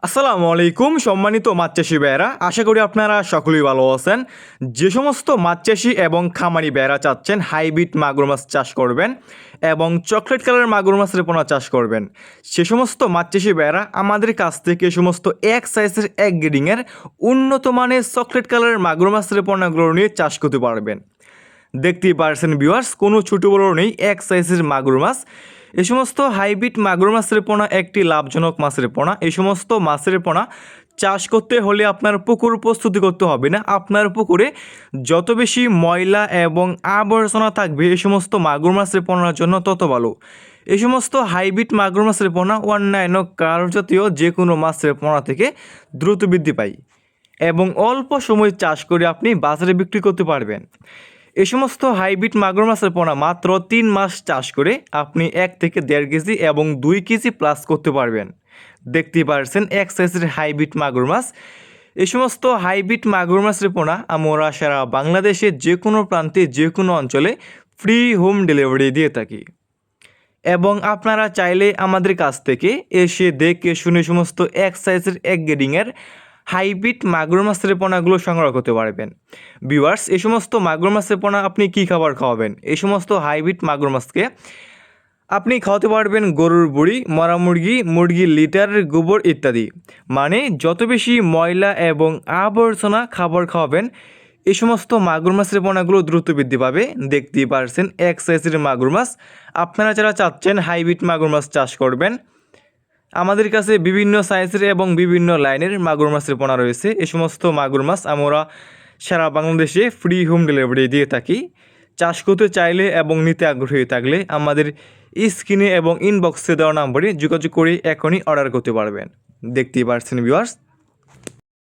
আসসালামু আলাইকুম সম্মানিত মাছ চাষি ভাইয়েরা, আশা করি আপনারা সকলেই ভালো আছেন। যে সমস্ত মাছ চাষি এবং খামারি ভাইয়েরা চাচ্ছেন হাইব্রিড মাগুর মাছ চাষ করবেন এবং চকলেট কালারের মাগুর মাছের পোনা চাষ করবেন, সে সমস্ত মাছ চাষি ভাইয়েরা আমাদের কাছ থেকে সমস্ত এক সাইজের এক গ্রেডিংয়ের উন্নত মানের চকলেট কালারের মাগুর মাছের পোনাগুলো নিয়ে চাষ করতে পারবেন। দেখতেই পারছেন ভিউয়ার্স, কোনো ছোটো বড়ো নেই, এক সাইজের মাগুর মাছ। এই সমস্ত হাইব্রিড মাগুর মাছের পোনা একটি লাভজনক মাছের পোনা। এই সমস্ত মাছের পোনা চাষ করতে হলে আপনার পুকুর প্রস্তুতি করতে হবে না। আপনার পুকুরে যত বেশি ময়লা এবং আবর্জনা থাকবে এই সমস্ত মাগুর মাছের পোনার জন্য তত ভালো। এই সমস্ত হাইব্রিড মাগুর মাছের পোনা অন্যান্য কার্যজাতীয় যে কোনো মাছের পোনা থেকে দ্রুত বৃদ্ধি পায় এবং অল্প সময় চাষ করে আপনি বাজারে বিক্রি করতে পারবেন। এই সমস্ত হাইব্রিড মাগুর মাছের পোনা মাত্র 3 মাস চাষ করে আপনি 1 থেকে 1.5 কেজি এবং 2 কেজি প্লাস করতে পারবেন। দেখতেই পারছেন এক সাইজের হাইব্রিড মাগুর মাছ। এই সমস্ত হাইব্রিড মাগুর মাছের পোনা আমরা সারা বাংলাদেশে যে কোনো প্রান্তে যে কোনো অঞ্চলে ফ্রি হোম ডেলিভারি দিয়ে থাকি এবং আপনারা চাইলে আমাদের কাছ থেকে এসে দেখে শুনে সমস্ত এক সাইজের এক গ্রেডিংয়ের হাইব্রিড মাগুর মাছের পোনাগুলো সংগ্রহ করতে পারবেন। ভিউয়ার্স, এই সমস্ত মাগুর মাছের পোনা আপনি কী খাবার খাওয়াবেন? এই সমস্ত হাইব্রিড মাগুর মাছকে আপনি খাওয়াতে পারবেন গরুর বুড়ি, মরা মুরগি, মুরগির লিটারের গোবর ইত্যাদি। মানে যত বেশি ময়লা এবং আবর্জনা খাবার খাওয়াবেন এই সমস্ত মাগুর মাছের পোনাগুলো দ্রুত বৃদ্ধি পাবে। দেখতেই পারছেন এক সাইজের মাগুর মাছ। আপনারা যারা চাচ্ছেন হাইব্রিড মাগুর মাছ চাষ করবেন, আমাদের কাছে বিভিন্ন সাইজের এবং বিভিন্ন লাইনের মাগুর মাছের পোনা রয়েছে। এই সমস্ত মাগুর মাছ আমরা সারা বাংলাদেশে ফ্রি হোম ডেলিভারি দিয়ে থাকি। চাষ করতে চাইলে এবং নিতে আগ্রহী থাকলে আমাদের স্ক্রিনে এবং ইনবক্সে দেওয়া নম্বরে যোগাযোগ করে এখনই অর্ডার করতে পারবেন। দেখতেই পারছেন ভিউয়ার্স,